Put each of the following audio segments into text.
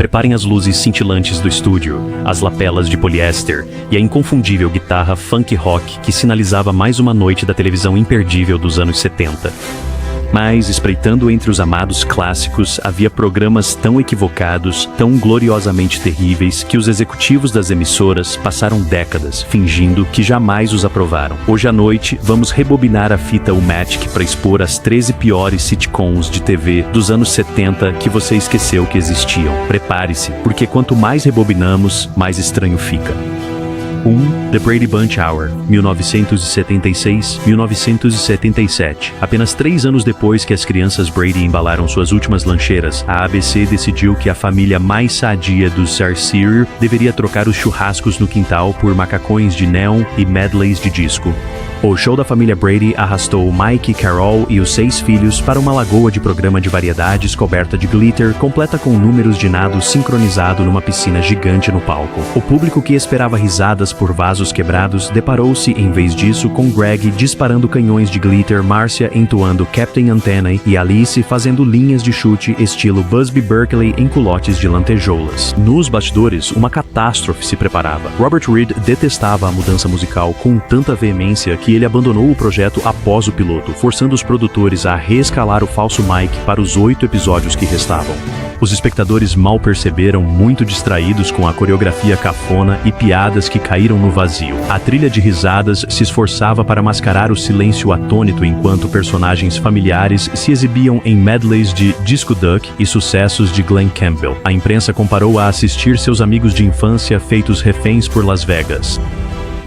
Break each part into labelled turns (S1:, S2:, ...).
S1: Preparem as luzes cintilantes do estúdio, as lapelas de poliéster e a inconfundível guitarra funk rock que sinalizava mais uma noite da televisão imperdível dos anos 70. Mas, espreitando entre os amados clássicos, havia programas tão equivocados, tão gloriosamente terríveis, que os executivos das emissoras passaram décadas fingindo que jamais os aprovaram. Hoje à noite, vamos rebobinar a fita U-Matic para expor as 13 piores sitcoms de TV dos anos 70 que você esqueceu que existiam. Prepare-se, porque quanto mais rebobinamos, mais estranho fica. 1. The Brady Bunch Hour, 1976-1977. Apenas 3 anos depois que as crianças Brady embalaram suas últimas lancheiras, a ABC decidiu que a família mais sadia dos Sarsier deveria trocar os churrascos no quintal por macacões de neon e medleys de disco. O show da família Brady arrastou Mike, Carol e os 6 filhos para uma lagoa de programa de variedades coberta de glitter, completa com números de nado sincronizado numa piscina gigante no palco. O público que esperava risadas por vasos quebrados deparou-se, em vez disso, com Greg disparando canhões de glitter, Marcia entoando Captain Antenna e Alice fazendo linhas de chute estilo Busby Berkeley em culotes de lantejoulas. Nos bastidores, uma catástrofe se preparava. Robert Reed detestava a mudança musical com tanta veemência que ele abandonou o projeto após o piloto, forçando os produtores a reescalar o falso Mike para os 8 episódios que restavam. Os espectadores mal perceberam, muito distraídos com a coreografia cafona e piadas que caíram no vazio. A trilha de risadas se esforçava para mascarar o silêncio atônito enquanto personagens familiares se exibiam em medleys de Disco Duck e sucessos de Glenn Campbell. A imprensa comparou a assistir seus amigos de infância feitos reféns por Las Vegas.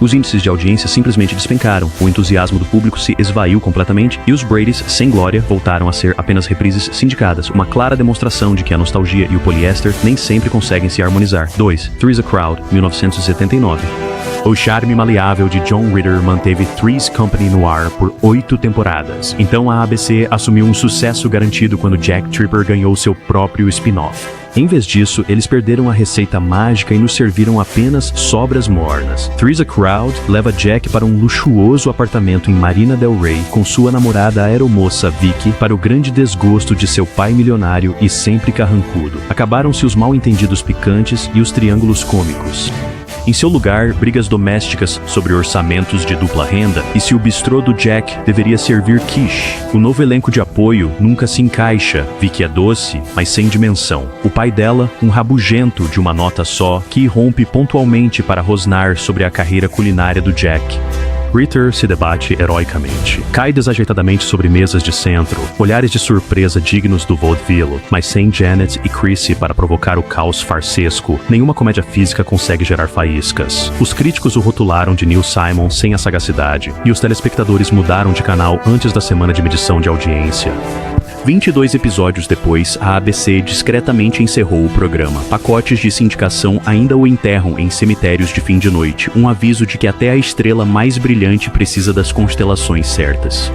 S1: Os índices de audiência simplesmente despencaram, o entusiasmo do público se esvaiu completamente e os Bradys, sem glória, voltaram a ser apenas reprises sindicadas, uma clara demonstração de que a nostalgia e o poliéster nem sempre conseguem se harmonizar. 2. Three's a Crowd, 1979. O charme maleável de John Ritter manteve Three's Company no ar por 8 temporadas. Então a ABC assumiu um sucesso garantido quando Jack Tripper ganhou seu próprio spin-off. Em vez disso, eles perderam a receita mágica e nos serviram apenas sobras mornas. Three's a Crowd leva Jack para um luxuoso apartamento em Marina del Rey com sua namorada aeromoça Vicky, para o grande desgosto de seu pai milionário e sempre carrancudo. Acabaram-se os mal-entendidos picantes e os triângulos cômicos. Em seu lugar, brigas domésticas sobre orçamentos de dupla renda e se o bistrô do Jack deveria servir quiche. O novo elenco de apoio nunca se encaixa. Vicky é doce, mas sem dimensão. O pai dela, um rabugento de uma nota só, que irrompe pontualmente para rosnar sobre a carreira culinária do Jack. Ritter se debate heroicamente. Cai desajeitadamente sobre mesas de centro, olhares de surpresa dignos do vaudeville, mas sem Janet e Chrissy para provocar o caos farsesco, nenhuma comédia física consegue gerar faíscas. Os críticos o rotularam de Neil Simon sem a sagacidade, e os telespectadores mudaram de canal antes da semana de medição de audiência. 22 episódios depois, a ABC discretamente encerrou o programa. Pacotes de sindicação ainda o enterram em cemitérios de fim de noite, um aviso de que até a estrela mais brilhante precisa das constelações certas.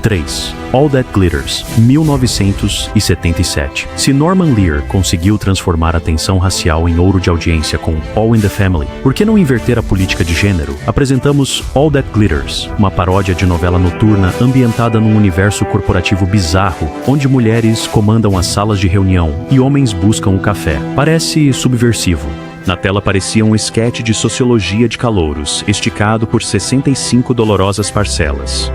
S1: 3. All That Glitters, 1977. Se Norman Lear conseguiu transformar a tensão racial em ouro de audiência com All in the Family, por que não inverter a política de gênero? Apresentamos All That Glitters, uma paródia de novela noturna ambientada num universo corporativo bizarro, onde mulheres comandam as salas de reunião e homens buscam o café. Parece subversivo. Na tela parecia um esquete de sociologia de calouros, esticado por 65 dolorosas parcelas.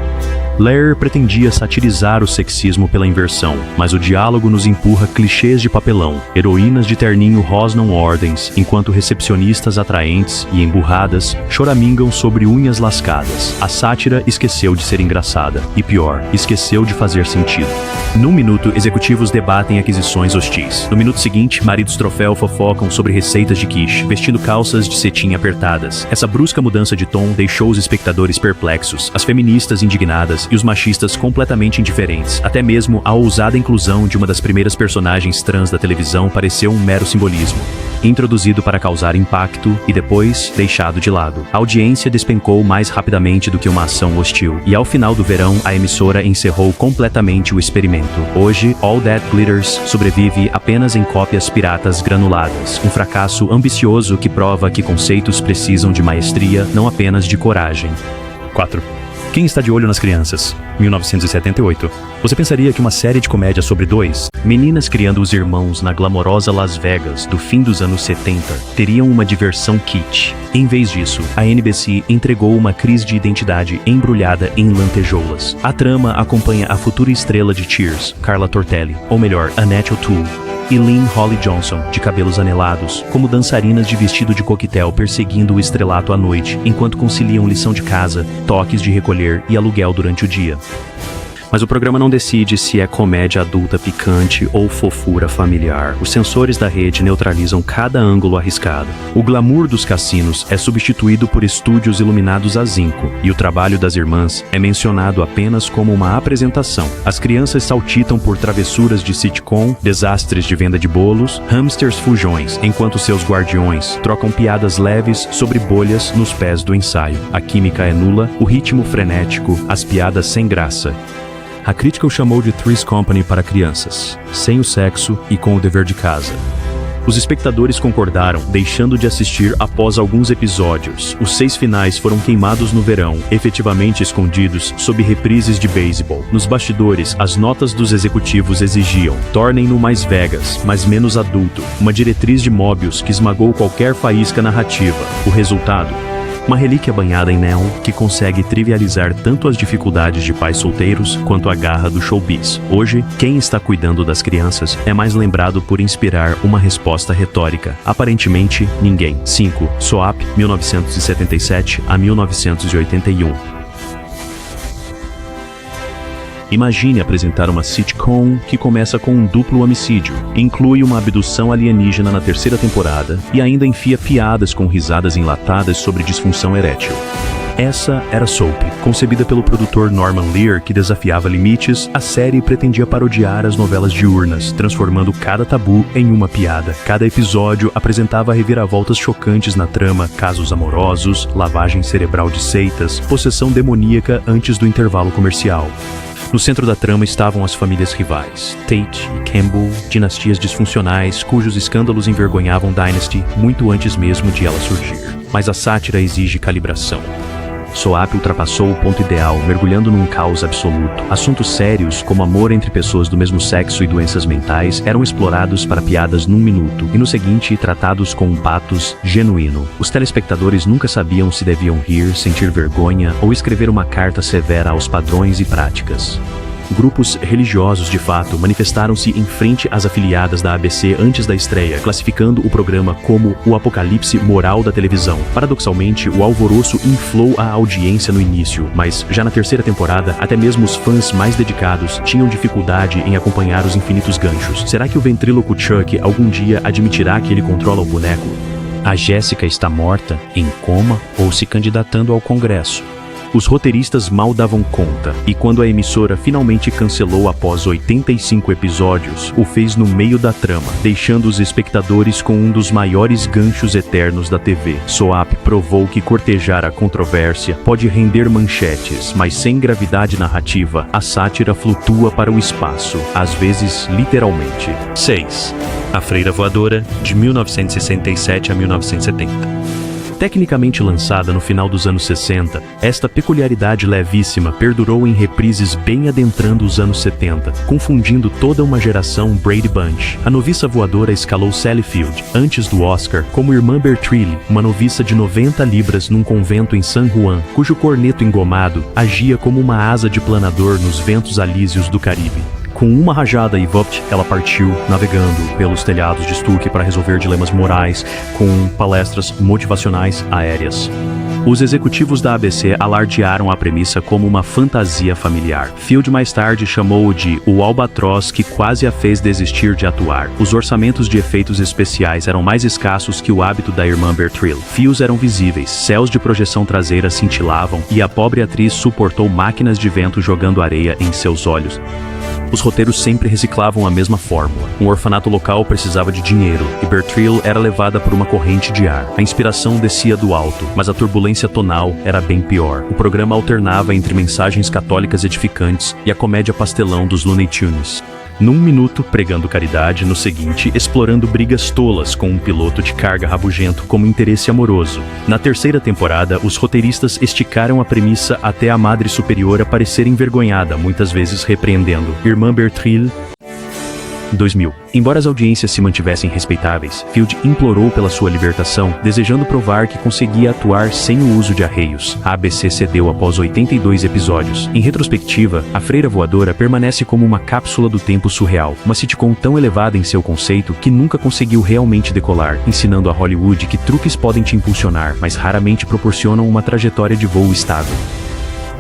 S1: Lear pretendia satirizar o sexismo pela inversão, mas o diálogo nos empurra clichês de papelão. Heroínas de terninho rosnam ordens, enquanto recepcionistas atraentes e emburradas choramingam sobre unhas lascadas. A sátira esqueceu de ser engraçada, e pior, esqueceu de fazer sentido. Num minuto, executivos debatem aquisições hostis. No minuto seguinte, maridos troféu fofocam sobre receitas de quiche, vestindo calças de cetim apertadas. Essa brusca mudança de tom deixou os espectadores perplexos, as feministas indignadas e os machistas completamente indiferentes. Até mesmo a ousada inclusão de uma das primeiras personagens trans da televisão pareceu um mero simbolismo, introduzido para causar impacto e depois deixado de lado. A audiência despencou mais rapidamente do que uma ação hostil, e ao final do verão, a emissora encerrou completamente o experimento. Hoje, All That Glitters sobrevive apenas em cópias piratas granuladas, um fracasso ambicioso que prova que conceitos precisam de maestria, não apenas de coragem. 4. Quem está de olho nas crianças? 1978. Você pensaria que uma série de comédia sobre dois meninas criando os irmãos na glamourosa Las Vegas do fim dos anos 70 teriam uma diversão kitsch. Em vez disso, a NBC entregou uma crise de identidade embrulhada em lantejoulas. A trama acompanha a futura estrela de Cheers, Carla Tortelli, ou melhor, Annette O'Toole, e Lynn Holly Johnson, de cabelos anelados, como dançarinas de vestido de coquetel perseguindo o estrelato à noite, enquanto conciliam lição de casa, toques de recolher e aluguel durante o dia. Mas o programa não decide se é comédia adulta picante ou fofura familiar. Os sensores da rede neutralizam cada ângulo arriscado. O glamour dos cassinos é substituído por estúdios iluminados a zinco, e o trabalho das irmãs é mencionado apenas como uma apresentação. As crianças saltitam por travessuras de sitcom, desastres de venda de bolos, hamsters fujões, enquanto seus guardiões trocam piadas leves sobre bolhas nos pés do ensaio. A química é nula, o ritmo frenético, as piadas sem graça. A crítica o chamou de Three's Company para crianças, sem o sexo e com o dever de casa. Os espectadores concordaram, deixando de assistir após alguns episódios. Os 6 finais foram queimados no verão, efetivamente escondidos sob reprises de beisebol. Nos bastidores, as notas dos executivos exigiam: tornem-no mais Vegas, mas menos adulto. Uma diretriz de Mobius que esmagou qualquer faísca narrativa. O resultado? Uma relíquia banhada em neon que consegue trivializar tanto as dificuldades de pais solteiros quanto a garra do showbiz. Hoje, quem está cuidando das crianças é mais lembrado por inspirar uma resposta retórica. Aparentemente, ninguém. 5. Soap, 1977 a 1981. Imagine apresentar uma sitcom que começa com um duplo homicídio, inclui uma abdução alienígena na 3ª temporada e ainda enfia piadas com risadas enlatadas sobre disfunção erétil. Essa era Soap. Concebida pelo produtor Norman Lear, que desafiava limites, a série pretendia parodiar as novelas diurnas, transformando cada tabu em uma piada. Cada episódio apresentava reviravoltas chocantes na trama, casos amorosos, lavagem cerebral de seitas, possessão demoníaca antes do intervalo comercial. No centro da trama estavam as famílias rivais, Tate e Campbell, dinastias disfuncionais cujos escândalos envergonhavam Dynasty muito antes mesmo de ela surgir. Mas a sátira exige calibração. Soap ultrapassou o ponto ideal, mergulhando num caos absoluto. Assuntos sérios, como amor entre pessoas do mesmo sexo e doenças mentais, eram explorados para piadas num minuto, e no seguinte tratados com um pathos genuíno. Os telespectadores nunca sabiam se deviam rir, sentir vergonha ou escrever uma carta severa aos padrões e práticas. Grupos religiosos, de fato, manifestaram-se em frente às afiliadas da ABC antes da estreia, classificando o programa como o apocalipse moral da televisão. Paradoxalmente, o alvoroço inflou a audiência no início, mas já na 3ª temporada, até mesmo os fãs mais dedicados tinham dificuldade em acompanhar os infinitos ganchos. Será que o ventríloco Chuck algum dia admitirá que ele controla o boneco? A Jéssica está morta, em coma ou se candidatando ao Congresso? Os roteiristas mal davam conta, e quando a emissora finalmente cancelou após 85 episódios, o fez no meio da trama, deixando os espectadores com um dos maiores ganchos eternos da TV. Soap provou que cortejar a controvérsia pode render manchetes, mas sem gravidade narrativa, a sátira flutua para o espaço, às vezes literalmente. 6. A Freira Voadora, de 1967 a 1970. Tecnicamente lançada no final dos anos 60, esta peculiaridade levíssima perdurou em reprises bem adentrando os anos 70, confundindo toda uma geração Brady Bunch. A noviça voadora escalou Sally Field, antes do Oscar, como irmã Bertrilli, uma noviça de 90 libras num convento em San Juan, cujo corneto engomado agia como uma asa de planador nos ventos alísios do Caribe. Com uma rajada e vupt, ela partiu, navegando pelos telhados de estuque para resolver dilemas morais, com palestras motivacionais aéreas. Os executivos da ABC alardearam a premissa como uma fantasia familiar. Field mais tarde chamou-o de o albatroz que quase a fez desistir de atuar. Os orçamentos de efeitos especiais eram mais escassos que o hábito da irmã Bertrill. Fios eram visíveis, céus de projeção traseira cintilavam e a pobre atriz suportou máquinas de vento jogando areia em seus olhos. Os roteiros sempre reciclavam a mesma fórmula. Um orfanato local precisava de dinheiro, e Bertrill era levada por uma corrente de ar. A inspiração descia do alto, mas a turbulência tonal era bem pior. O programa alternava entre mensagens católicas edificantes e a comédia pastelão dos Looney Tunes. Num minuto, pregando caridade, no seguinte, explorando brigas tolas com um piloto de carga rabugento como interesse amoroso. Na terceira temporada, os roteiristas esticaram a premissa até a Madre Superiora parecer envergonhada, muitas vezes repreendendo Irmã Bertrille. 2000. Embora as audiências se mantivessem respeitáveis, Field implorou pela sua libertação, desejando provar que conseguia atuar sem o uso de arreios. A ABC cedeu após 82 episódios. Em retrospectiva, A Freira Voadora permanece como uma cápsula do tempo surreal, uma sitcom tão elevada em seu conceito que nunca conseguiu realmente decolar, ensinando a Hollywood que truques podem te impulsionar, mas raramente proporcionam uma trajetória de voo estável.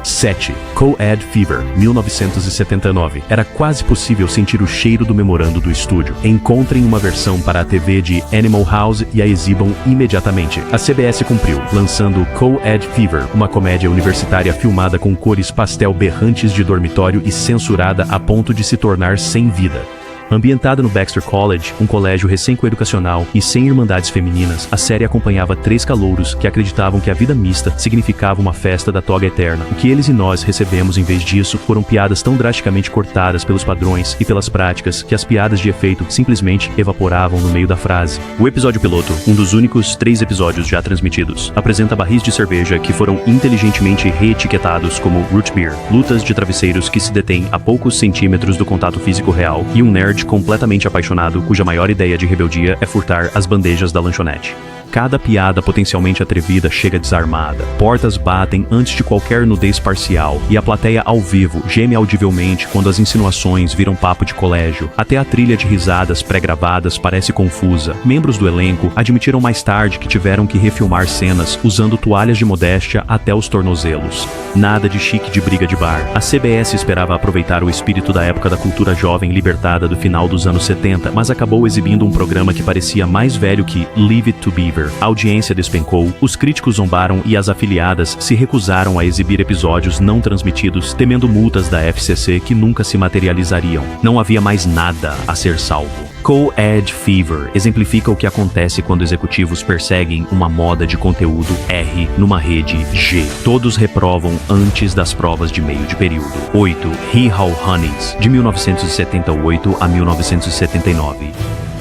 S1: 7. Co-Ed Fever, 1979. Era quase possível sentir o cheiro do memorando do estúdio. Encontrem uma versão para a TV de Animal House e a exibam imediatamente. A CBS cumpriu, lançando Co-Ed Fever, uma comédia universitária filmada com cores pastel berrantes de dormitório e censurada a ponto de se tornar sem vida. Ambientada no Baxter College, um colégio recém-coeducacional e sem irmandades femininas, a série acompanhava 3 calouros que acreditavam que a vida mista significava uma festa da toga eterna. O que eles e nós recebemos em vez disso foram piadas tão drasticamente cortadas pelos padrões e pelas práticas que as piadas de efeito simplesmente evaporavam no meio da frase. O episódio piloto, um dos únicos 3 episódios já transmitidos, apresenta barris de cerveja que foram inteligentemente reetiquetados como root beer, lutas de travesseiros que se detêm a poucos centímetros do contato físico real e um nerd completamente apaixonado cuja maior ideia de rebeldia é furtar as bandejas da lanchonete. Cada piada potencialmente atrevida chega desarmada. Portas batem antes de qualquer nudez parcial e a plateia ao vivo geme audivelmente quando as insinuações viram papo de colégio. Até a trilha de risadas pré-gravadas parece confusa. Membros do elenco admitiram mais tarde que tiveram que refilmar cenas usando toalhas de modéstia até os tornozelos. Nada de chique de briga de bar. A CBS esperava aproveitar o espírito da época da cultura jovem libertada do final dos anos 70, mas acabou exibindo um programa que parecia mais velho que Leave It to Beaver. A audiência despencou, os críticos zombaram e as afiliadas se recusaram a exibir episódios não transmitidos, temendo multas da FCC que nunca se materializariam. Não havia mais nada a ser salvo. Co-Ed Fever exemplifica o que acontece quando executivos perseguem uma moda de conteúdo R numa rede G. Todos reprovam antes das provas de meio de período. 8. Hee Haw Honeys, de 1978 a 1979.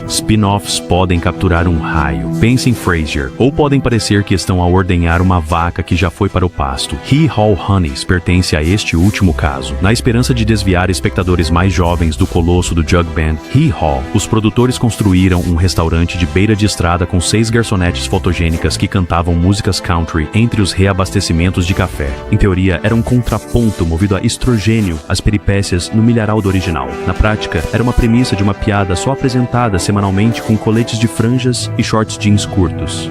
S1: Spin-offs podem capturar um raio. Pense em Frasier. Ou podem parecer que estão a ordenhar uma vaca que já foi para o pasto. Hee Haw Honeys pertence a este último caso. Na esperança de desviar espectadores mais jovens do colosso do Jug Band, Hee Haw, os produtores construíram um restaurante de beira de estrada com 6 garçonetes fotogênicas que cantavam músicas country entre os reabastecimentos de café. Em teoria, era um contraponto movido a estrogênio às peripécias no milharal do original. Na prática, era uma premissa de uma piada só apresentada semanalmente com coletes de franjas e shorts jeans curtos.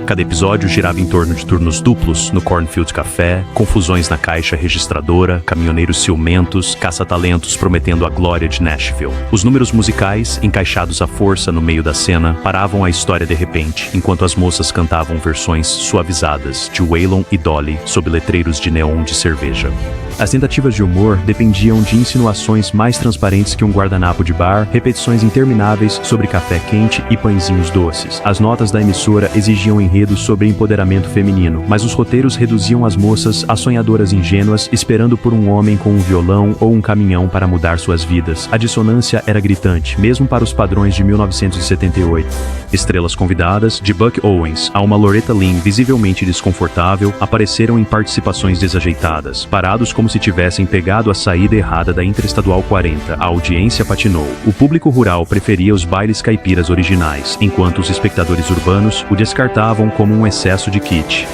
S1: Cada episódio girava em torno de turnos duplos no Cornfield Café, confusões na caixa registradora, caminhoneiros ciumentos, caça-talentos prometendo a glória de Nashville. Os números musicais, encaixados à força no meio da cena, paravam a história de repente, enquanto as moças cantavam versões suavizadas de Waylon e Dolly sob letreiros de neon de cerveja. As tentativas de humor dependiam de insinuações mais transparentes que um guardanapo de bar, repetições intermináveis sobre café quente e pãezinhos doces. As notas da emissora exigiam enredos sobre empoderamento feminino, mas os roteiros reduziam as moças a sonhadoras ingênuas esperando por um homem com um violão ou um caminhão para mudar suas vidas. A dissonância era gritante, mesmo para os padrões de 1978. Estrelas convidadas, de Buck Owens a uma Loretta Lynn visivelmente desconfortável, apareceram em participações desajeitadas, parados como se tivessem pegado a saída errada da Interestadual 40. A audiência patinou. O público rural preferia os bailes caipiras originais, enquanto os espectadores urbanos o descartavam como um excesso de kitsch.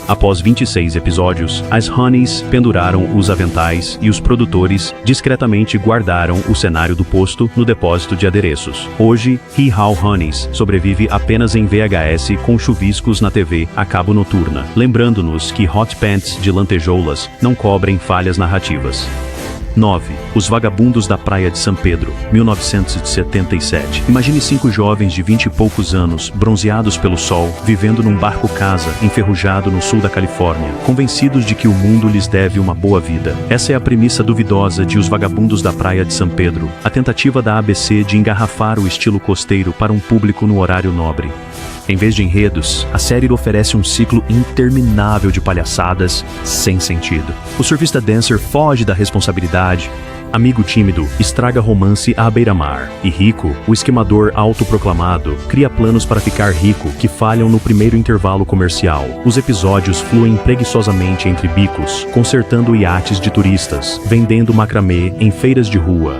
S1: Após 26 episódios, as Honeys penduraram os aventais e os produtores discretamente guardaram o cenário do posto no depósito de adereços. Hoje, Hee Haw Honeys sobrevive apenas em VHS com chuviscos na TV a cabo noturna, lembrando-nos que Hot Pants de lantejoulas não cobrem falhas narrativas. 9. Os Vagabundos da Praia de São Pedro, 1977. Imagine 5 jovens de 20 e poucos anos, bronzeados pelo sol, vivendo num barco-casa enferrujado no sul da Califórnia, convencidos de que o mundo lhes deve uma boa vida. Essa é a premissa duvidosa de Os Vagabundos da Praia de São Pedro, a tentativa da ABC de engarrafar o estilo costeiro para um público no horário nobre. Em vez de enredos, a série oferece um ciclo interminável de palhaçadas sem sentido. O surfista dancer foge da responsabilidade, Amigo tímido estraga romance à beira-mar. E Rico, o esquemador autoproclamado, cria planos para ficar rico que falham no primeiro intervalo comercial. Os episódios fluem preguiçosamente entre bicos, consertando iates de turistas, vendendo macramê em feiras de rua,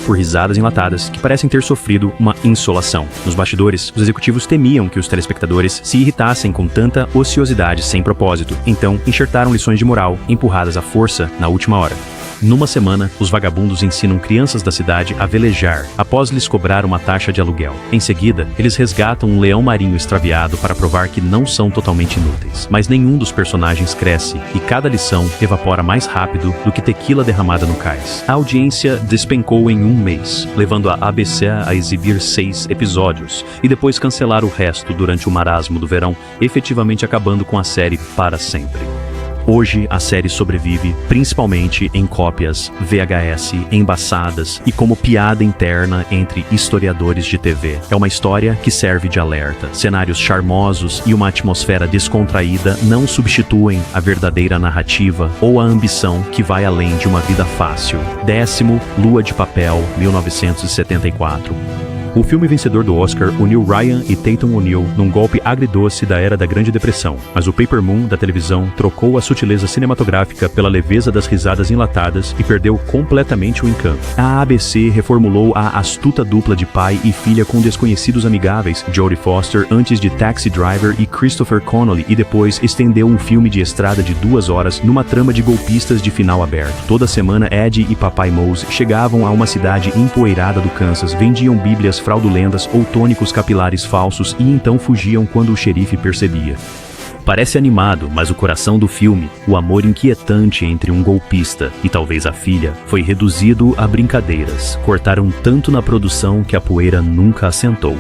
S1: por risadas enlatadas que parecem ter sofrido uma insolação. Nos bastidores, os executivos temiam que os telespectadores se irritassem com tanta ociosidade sem propósito, então enxertaram lições de moral empurradas à força na última hora. Numa semana, os vagabundos ensinam crianças da cidade a velejar, após lhes cobrar uma taxa de aluguel. Em seguida, eles resgatam um leão marinho extraviado para provar que não são totalmente inúteis. Mas nenhum dos personagens cresce, e cada lição evapora mais rápido do que tequila derramada no cais. A audiência despencou em um mês, levando a ABC a exibir 6 episódios, e depois cancelar o resto durante o marasmo do verão, efetivamente acabando com a série para sempre. Hoje, a série sobrevive principalmente em cópias VHS embaçadas e como piada interna entre historiadores de TV. É uma história que serve de alerta. Cenários charmosos e uma atmosfera descontraída não substituem a verdadeira narrativa ou a ambição que vai além de uma vida fácil. 10º, Lua de Papel, 1974. O filme vencedor do Oscar uniu Ryan e Tatum O'Neal num golpe agridoce da era da Grande Depressão, mas o Paper Moon da televisão trocou a sutileza cinematográfica pela leveza das risadas enlatadas e perdeu completamente o encanto. A ABC reformulou a astuta dupla de pai e filha com desconhecidos amigáveis, Jodie Foster antes de Taxi Driver e Christopher Connolly, e depois estendeu um filme de estrada de 2 horas numa trama de golpistas de final aberto. Toda semana, Ed e Papai Mose chegavam a uma cidade empoeirada do Kansas, vendiam bíblias fraudulentas ou tônicos capilares falsos e então fugiam quando o xerife percebia. Parece animado, mas o coração do filme, o amor inquietante entre um golpista e talvez a filha, foi reduzido a brincadeiras. Cortaram tanto na produção que a poeira nunca assentou.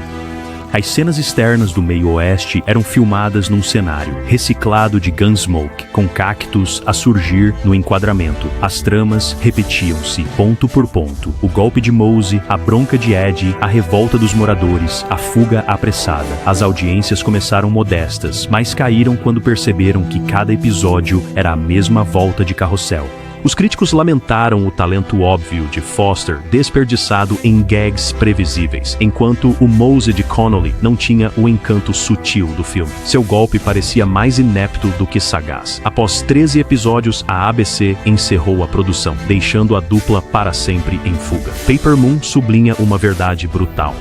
S1: As cenas externas do meio oeste eram filmadas num cenário reciclado de Gunsmoke, com cactos a surgir no enquadramento. As tramas repetiam-se, ponto por ponto. O golpe de Mose, a bronca de Ed, a revolta dos moradores, a fuga apressada. As audiências começaram modestas, mas caíram quando perceberam que cada episódio era a mesma volta de carrossel. Os críticos lamentaram o talento óbvio de Foster desperdiçado em gags previsíveis, enquanto o Mose de Connolly não tinha o encanto sutil do filme. Seu golpe parecia mais inepto do que sagaz. Após 13 episódios, a ABC encerrou a produção, deixando a dupla para sempre em fuga. Paper Moon sublinha uma verdade brutal.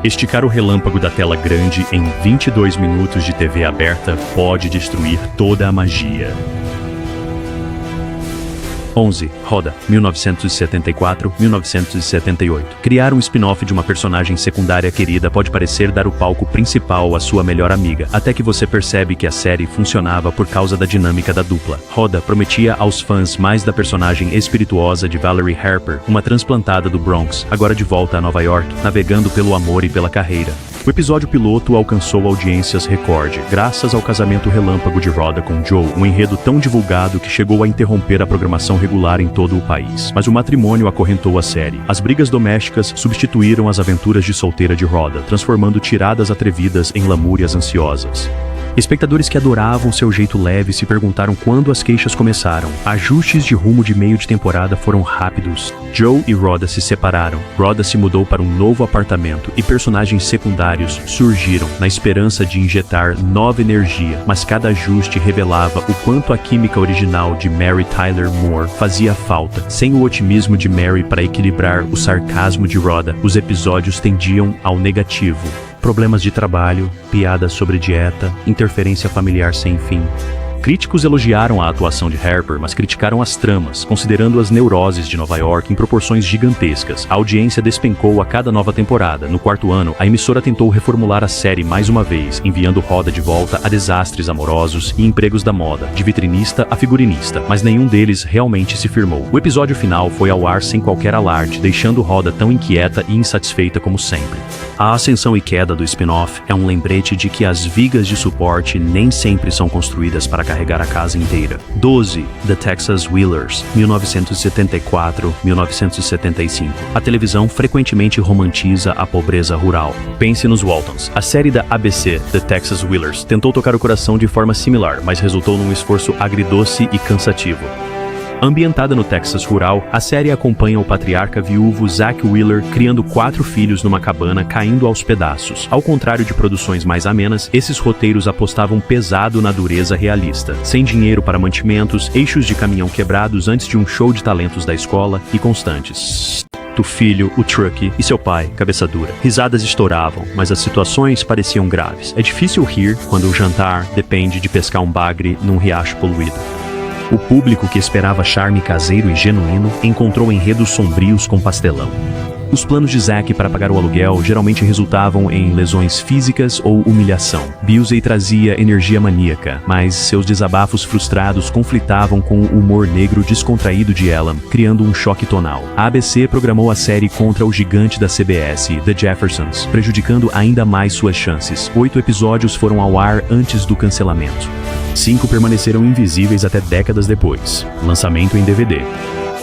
S1: Esticar o relâmpago da tela grande em 22 minutos de TV aberta pode destruir toda a magia. 11. Rhoda, 1974-1978. Criar um spin-off de uma personagem secundária querida pode parecer dar o palco principal à sua melhor amiga, até que você percebe que a série funcionava por causa da dinâmica da dupla. Rhoda prometia aos fãs mais da personagem espirituosa de Valerie Harper, uma transplantada do Bronx, agora de volta a Nova York, navegando pelo amor e pela carreira. O episódio piloto alcançou audiências recorde, graças ao casamento relâmpago de Rhoda com Joe, um enredo tão divulgado que chegou a interromper a programação regular em todo o país. Mas o matrimônio acorrentou a série. As brigas domésticas substituíram as aventuras de solteira de Rhoda, transformando tiradas atrevidas em lamúrias ansiosas. Espectadores que adoravam seu jeito leve se perguntaram quando as queixas começaram. Ajustes de rumo de meio de temporada foram rápidos. Joe e Rhoda se separaram. Rhoda se mudou para um novo apartamento e personagens secundários surgiram na esperança de injetar nova energia, mas cada ajuste revelava o quanto a química original de Mary Tyler Moore fazia falta. Sem o otimismo de Mary para equilibrar o sarcasmo de Rhoda, os episódios tendiam ao negativo. Problemas de trabalho, piadas sobre dieta, interferência familiar sem fim. Críticos elogiaram a atuação de Harper, mas criticaram as tramas, considerando as neuroses de Nova York em proporções gigantescas. A audiência despencou a cada nova temporada. No 4º ano, a emissora tentou reformular a série mais uma vez, enviando Rhoda de volta a desastres amorosos e empregos da moda, de vitrinista a figurinista, mas nenhum deles realmente se firmou. O episódio final foi ao ar sem qualquer alarde, deixando Rhoda tão inquieta e insatisfeita como sempre. A ascensão e queda do spin-off é um lembrete de que as vigas de suporte nem sempre são construídas para carregar a casa inteira. 12. The Texas Wheelers, 1974-1975. A televisão frequentemente romantiza a pobreza rural. Pense nos Waltons. A série da ABC, The Texas Wheelers, tentou tocar o coração de forma similar, mas resultou num esforço agridoce e cansativo. Ambientada no Texas rural, a série acompanha o patriarca viúvo Zach Wheeler criando 4 filhos numa cabana caindo aos pedaços. Ao contrário de produções mais amenas, esses roteiros apostavam pesado na dureza realista. Sem dinheiro para mantimentos, eixos de caminhão quebrados antes de um show de talentos da escola e constantes. O filho, o truck e seu pai, cabeça dura. Risadas estouravam, mas as situações pareciam graves. É difícil rir quando o jantar depende de pescar um bagre num riacho poluído. O público que esperava charme caseiro e genuíno encontrou enredos sombrios com pastelão. Os planos de Zack para pagar o aluguel geralmente resultavam em lesões físicas ou humilhação. Busey trazia energia maníaca, mas seus desabafos frustrados conflitavam com o humor negro descontraído de Ellen, criando um choque tonal. A ABC programou a série contra o gigante da CBS, The Jeffersons, prejudicando ainda mais suas chances. 8 episódios foram ao ar antes do cancelamento. 5 permaneceram invisíveis até décadas depois. Lançamento em DVD.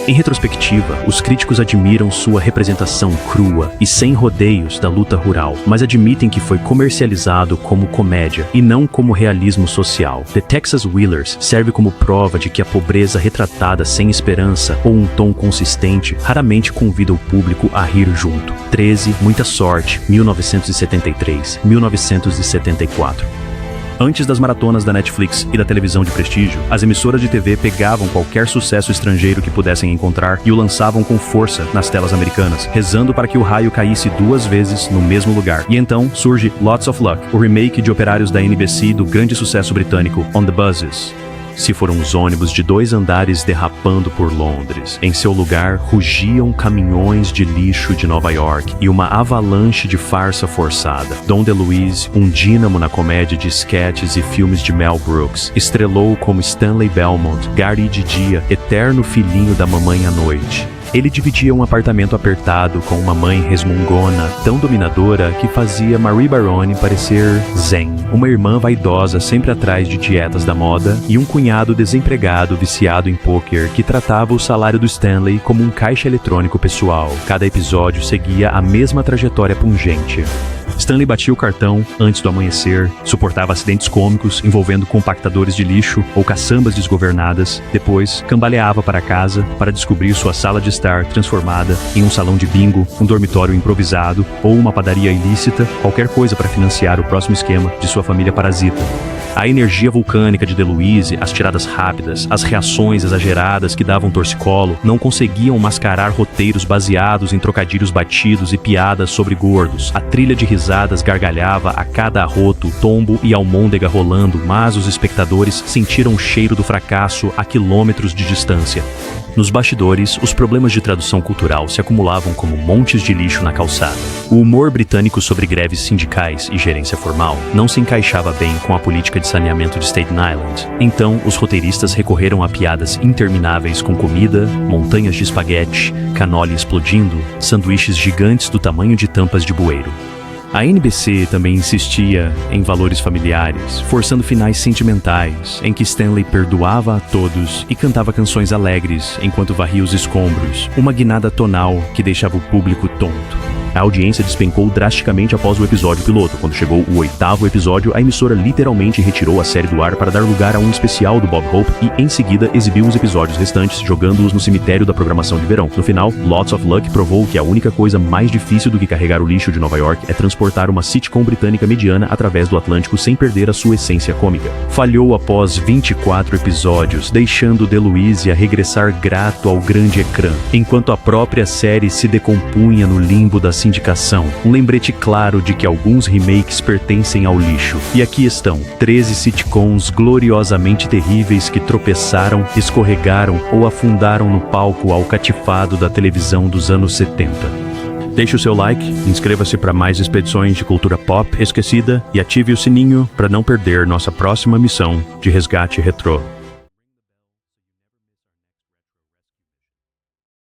S1: Em retrospectiva, os críticos admiram sua representação crua e sem rodeios da luta rural, mas admitem que foi comercializado como comédia e não como realismo social. The Texas Wheelers serve como prova de que a pobreza retratada sem esperança ou um tom consistente raramente convida o público a rir junto. 13, Muita Sorte, 1973, 1974. Antes das maratonas da Netflix e da televisão de prestígio, as emissoras de TV pegavam qualquer sucesso estrangeiro que pudessem encontrar e o lançavam com força nas telas americanas, rezando para que o raio caísse 2 vezes no mesmo lugar. E então surge Lots of Luck, o remake de Operários da NBC do grande sucesso britânico On the Buses. Se foram os ônibus de 2 andares derrapando por Londres. Em seu lugar, rugiam caminhões de lixo de Nova York e uma avalanche de farsa forçada. Dom DeLuise, um dínamo na comédia de sketches e filmes de Mel Brooks, estrelou como Stanley Belmont, Gary de dia, eterno filhinho da mamãe à noite. Ele dividia um apartamento apertado com uma mãe resmungona, tão dominadora que fazia Marie Barone parecer zen, uma irmã vaidosa sempre atrás de dietas da moda e um cunhado desempregado viciado em pôquer que tratava o salário do Stanley como um caixa eletrônico pessoal. Cada episódio seguia a mesma trajetória pungente. Stanley batia o cartão antes do amanhecer, suportava acidentes cômicos envolvendo compactadores de lixo ou caçambas desgovernadas, depois cambaleava para casa para descobrir sua sala de estar transformada em um salão de bingo, um dormitório improvisado ou uma padaria ilícita, qualquer coisa para financiar o próximo esquema de sua família parasita. A energia vulcânica de DeLuise, as tiradas rápidas, as reações exageradas que davam torcicolo, não conseguiam mascarar roteiros baseados em trocadilhos batidos e piadas sobre gordos. A trilha de risadas gargalhava a cada arroto, tombo e almôndega rolando, mas os espectadores sentiram o cheiro do fracasso a quilômetros de distância. Nos bastidores, os problemas de tradução cultural se acumulavam como montes de lixo na calçada. O humor britânico sobre greves sindicais e gerência formal não se encaixava bem com a política de saneamento de Staten Island. Então, os roteiristas recorreram a piadas intermináveis com comida, montanhas de espaguete, cannoli explodindo, sanduíches gigantes do tamanho de tampas de bueiro. A NBC também insistia em valores familiares, forçando finais sentimentais, em que Stanley perdoava a todos e cantava canções alegres enquanto varria os escombros, uma guinada tonal que deixava o público tonto. A audiência despencou drasticamente após o episódio piloto. Quando chegou o 8º episódio, a emissora literalmente retirou a série do ar para dar lugar a um especial do Bob Hope e, em seguida, exibiu os episódios restantes, jogando-os no cemitério da programação de verão. No final, Lots of Luck provou que a única coisa mais difícil do que carregar o lixo de Nova York é transportar uma sitcom britânica mediana através do Atlântico sem perder a sua essência cômica. Falhou após 24 episódios, deixando DeLuise a regressar grato ao grande ecrã, enquanto a própria série se decompunha no limbo da sindicação, um lembrete claro de que alguns remakes pertencem ao lixo. E aqui estão, 13 sitcoms gloriosamente terríveis que tropeçaram, escorregaram ou afundaram no palco alcatifado da televisão dos anos 70. Deixe o seu like, inscreva-se para mais expedições de cultura pop esquecida e ative o sininho para não perder nossa próxima missão de resgate retrô.